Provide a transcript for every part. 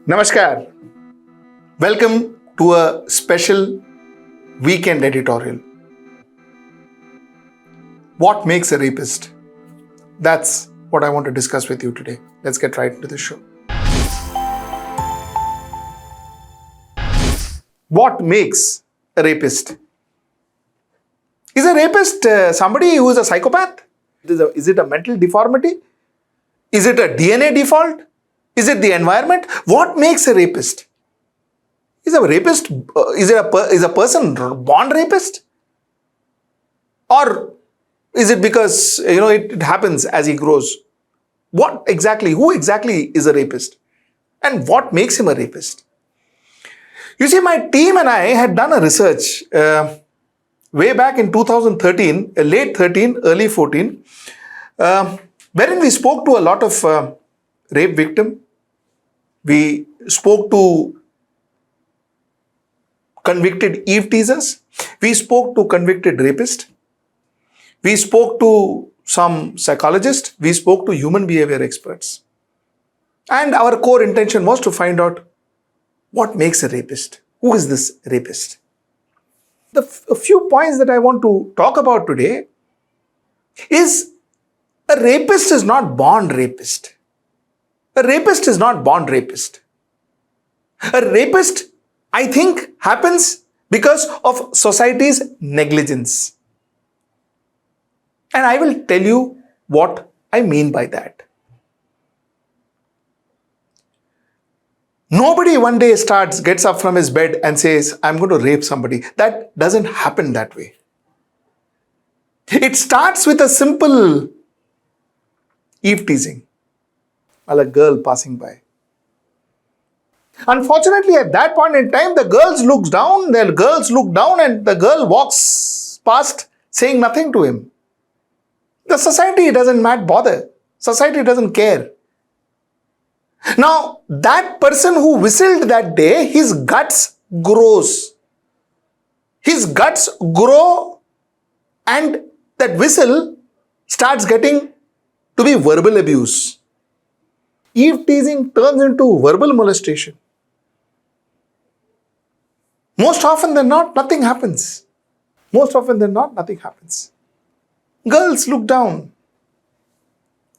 Namaskar. Welcome to a special weekend editorial. What makes a rapist? That's what I want to discuss with you today. Let's get right into the show. What makes a rapist? Is a rapist somebody who is a psychopath? Is it a mental deformity? Is it a DNA default? Is it the environment? What makes a rapist? Is a rapist, is a person born rapist? Or is it because, it happens as he grows? Who exactly is a rapist? And what makes him a rapist? You see, my team and I had done a research way back in 2013, late 13, early 14, wherein we spoke to a lot of rape victims. We spoke to convicted Eve-teasers. We spoke to convicted rapists. We spoke to some psychologists. We spoke to human behavior experts. And our core intention was to find out what makes a rapist. Who is this rapist? A few points that I want to talk about today is a rapist is not born rapist. A rapist is not born rapist. A rapist, I think, happens because of society's negligence. And I will tell you what I mean by that. Nobody one day gets up from his bed and says, I'm going to rape somebody. That doesn't happen that way. It starts with a simple Eve-teasing. Or a girl passing by. Unfortunately, at that point in time, the girls look down and the girl walks past saying nothing to him. The society doesn't bother. Society doesn't care. Now, that person who whistled that day, his guts grows. His guts grow and that whistle starts getting to be verbal abuse. Eve-teasing turns into verbal molestation. Most often than not, nothing happens. Girls look down,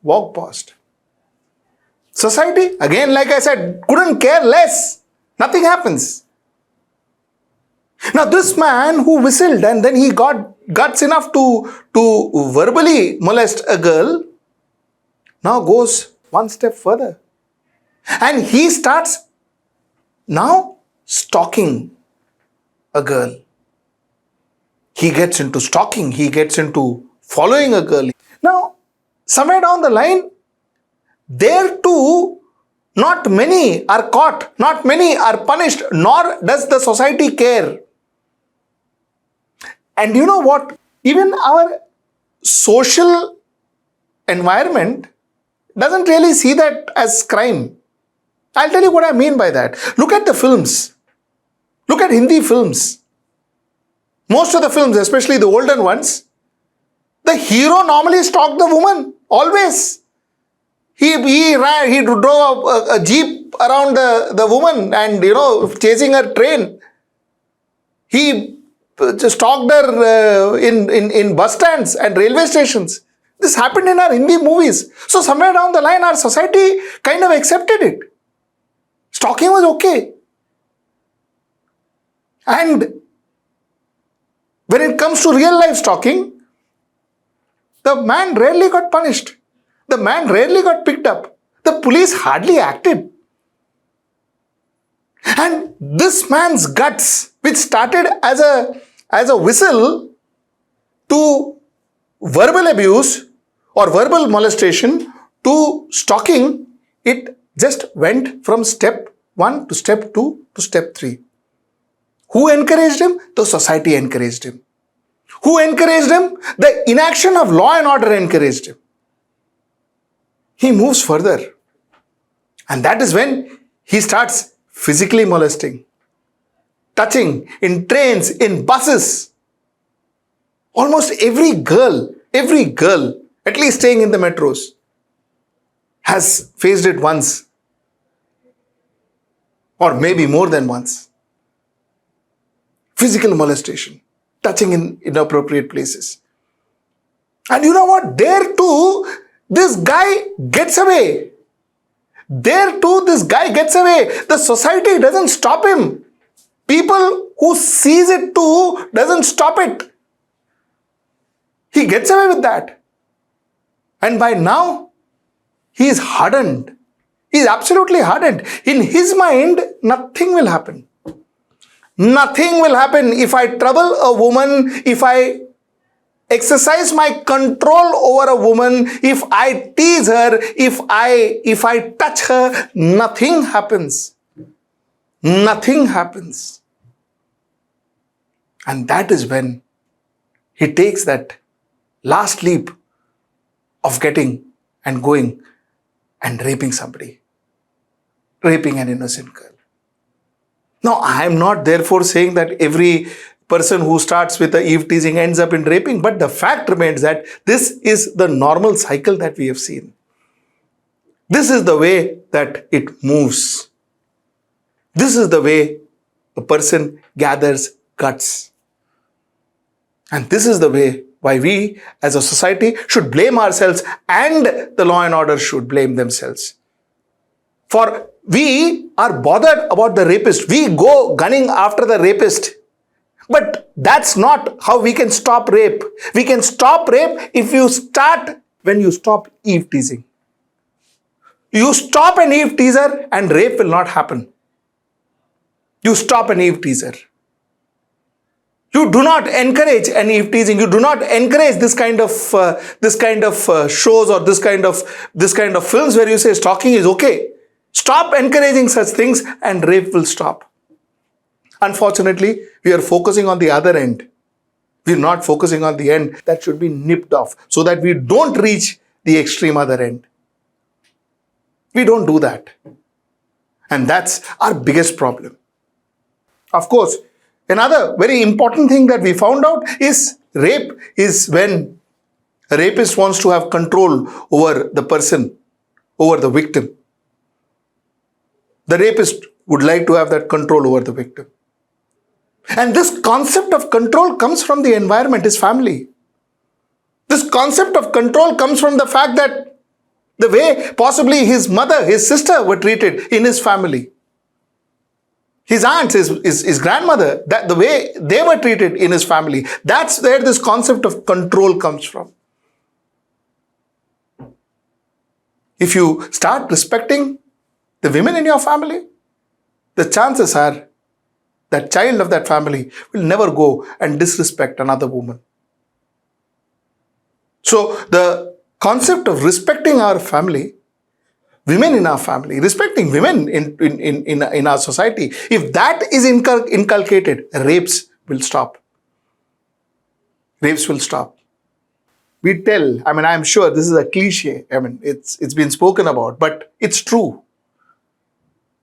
walk past. Society, again, like I said, couldn't care less. Nothing happens. Now, this man who whistled and then he got guts enough to verbally molest a girl, now goes one step further. And he starts now stalking a girl. He gets into stalking. He gets into following a girl. Now, somewhere down the line, there too, not many are caught. Not many are punished. Nor does the society care. And you know what? Even our social environment doesn't really see that as crime. I'll tell you what I mean by that. Look at the films. Look at Hindi films. Most of the films, especially the older ones, the hero normally stalked the woman. Always. He drove a jeep around the woman and, chasing her train. He stalked her in bus stands and railway stations. This happened in our Hindi movies. So somewhere down the line, our society kind of accepted it. Stalking was okay. And when it comes to real life stalking, the man rarely got punished. The man rarely got picked up. The police hardly acted. And this man's guts, which started as a whistle to verbal abuse or verbal molestation to stalking, it just went from step 1 to step 2 to step 3. Who encouraged him? The society encouraged him. Who encouraged him? The inaction of law and order encouraged him. He moves further. And that is when he starts physically molesting, touching in trains, in buses. Almost every girl, at least staying in the metros, has faced it once. or maybe more than once. Physical molestation, touching in inappropriate places. And you know what? There too, this guy gets away. There too, this guy gets away. The society doesn't stop him. People who sees it too doesn't stop it. He gets away with that. And by now, he is hardened. He is absolutely hardened. In his mind, nothing will happen. Nothing will happen if I trouble a woman, if I exercise my control over a woman, if I tease her, if I touch her, nothing happens. Nothing happens. And that is when he takes that last leap of getting and going and raping somebody. Raping an innocent girl. Now, I am not therefore saying that every person who starts with the Eve-teasing ends up in raping, but the fact remains that this is the normal cycle that we have seen. This is the way that it moves. This is the way a person gathers guts. And this is the way why we as a society should blame ourselves and the law and order should blame themselves. For we are bothered about the rapist. We go gunning after the rapist. But that's not how we can stop rape. We can stop rape if you start when you stop Eve-teasing. You stop an Eve-teaser and rape will not happen. You stop an Eve-teaser. You do not encourage an Eve-teasing. You do not encourage this kind of shows or this kind of films where you say stalking is okay. Stop encouraging such things and rape will stop. Unfortunately, we are focusing on the other end. We are not focusing on the end that should be nipped off so that we don't reach the extreme other end. We don't do that. And that's our biggest problem. Of course, another very important thing that we found out is rape is when a rapist wants to have control over the person, over the victim. The rapist would like to have that control over the victim. And this concept of control comes from the environment, his family. This concept of control comes from the fact that the way possibly his mother, his sister were treated in his family. His aunts, his grandmother, that the way they were treated in his family. That's where this concept of control comes from. If you start respecting the women in your family, the chances are that child of that family will never go and disrespect another woman. So the concept of respecting our family, women in our family, respecting women in our society, if that is inculcated, rapes will stop. Rapes will stop. We tell, I'm sure this is a cliche, it's been spoken about, but it's true.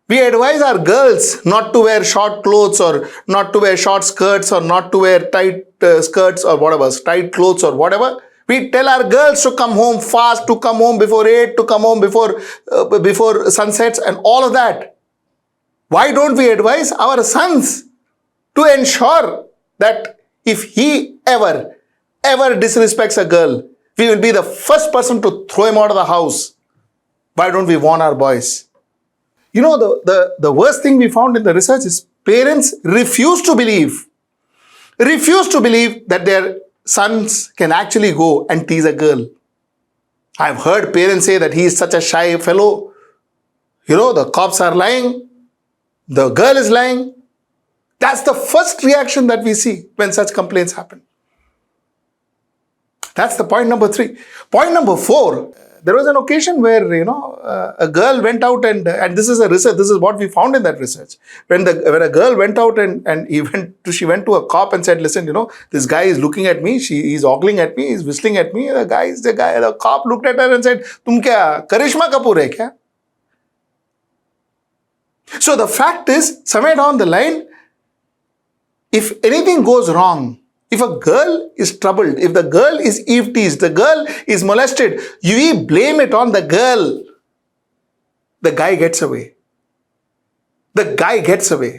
We advise our girls not to wear short clothes or not to wear short skirts or not to wear tight skirts or whatever, tight clothes or whatever. We tell our girls to come home fast, to come home before 8, to come home before sunsets and all of that. Why don't we advise our sons to ensure that if he ever disrespects a girl, we will be the first person to throw him out of the house? Why don't we warn our boys? You know, the worst thing we found in the research is parents refuse to believe that their sons can actually go and tease a girl. I've heard parents say that he is such a shy fellow. You know, the cops are lying. The girl is lying. That's the first reaction that we see when such complaints happen. That's the point number 3. Point number 4. There was an occasion where, a girl went out and this is a research, this is what we found in that research. When a girl went out and she went to a cop and said, listen, this guy is looking at me, he's ogling at me, he's whistling at me. The cop looked at her and said, tum kya, Karishma Kapoor hai kya? So the fact is, somewhere down the line, if anything goes wrong, if a girl is troubled, if the girl is Eve-teased, the girl is molested, we blame it on the girl. The guy gets away. the guy gets away.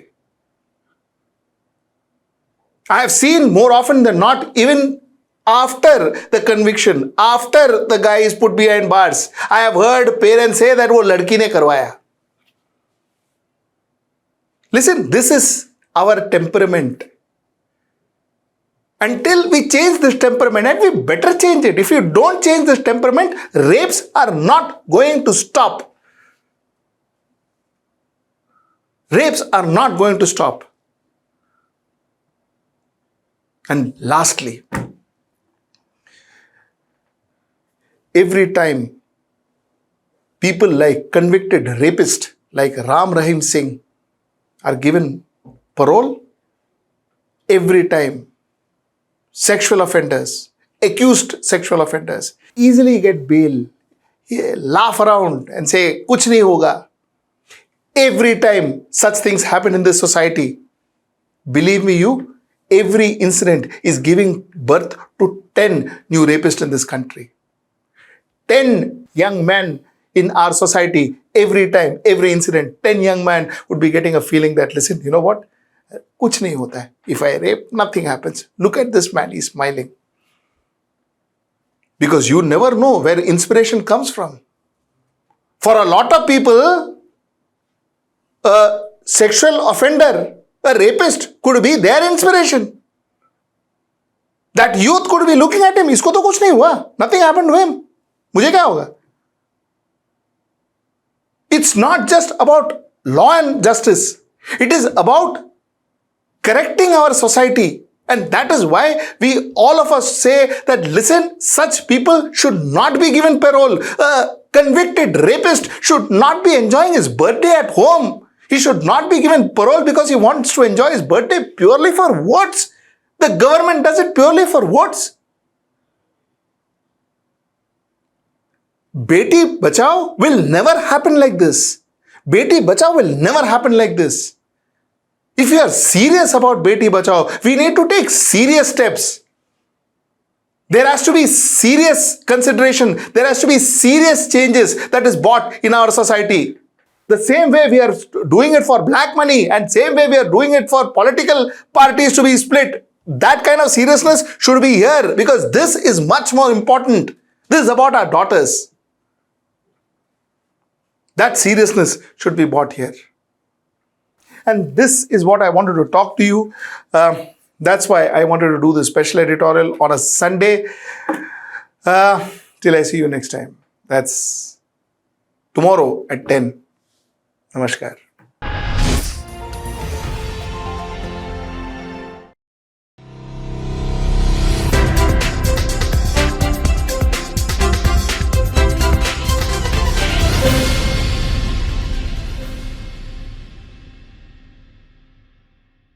I have seen more often than not, even after the conviction, after the guy is put behind bars, I have heard parents say that wo ladki ne karwaya. Listen, this is our temperament. Until we change this temperament, and we better change it. If you don't change this temperament, rapes are not going to stop. Rapes are not going to stop. And lastly, every time people like convicted rapists like Ram Rahim Singh are given parole, every time sexual offenders, accused sexual offenders, easily get bail, laugh around and say, kuch nahi hoga. Every time such things happen in this society, believe me every incident is giving birth to 10 new rapists in this country. 10 young men in our society, every time, every incident, 10 young men would be getting a feeling that, listen, you know what? Kuch nahi hota hai. If I rape, nothing happens. Look at this man, he's smiling. Because you never know where inspiration comes from. For a lot of people, a sexual offender, a rapist could be their inspiration. That youth could be looking at him, isko to kuch nahi hua. Nothing happened to him. Mujhe kya hoga? It's not just about law and justice. It is about correcting our society. And that is why we, all of us, say that, listen, such people should not be given parole. A convicted rapist should not be enjoying his birthday at home. He should not be given parole because he wants to enjoy his birthday purely for votes. The government does it purely for votes. Beti Bachao will never happen like this. Beti Bachao will never happen like this. If you are serious about Beti Bachao, we need to take serious steps. There has to be serious consideration. There has to be serious changes that is brought in our society. The same way we are doing it for black money and same way we are doing it for political parties to be split. That kind of seriousness should be here because this is much more important. This is about our daughters. That seriousness should be brought here. And this is what I wanted to talk to you. That's why I wanted to do this special editorial on a Sunday. Till I see you next time. That's tomorrow at 10. Namaskar.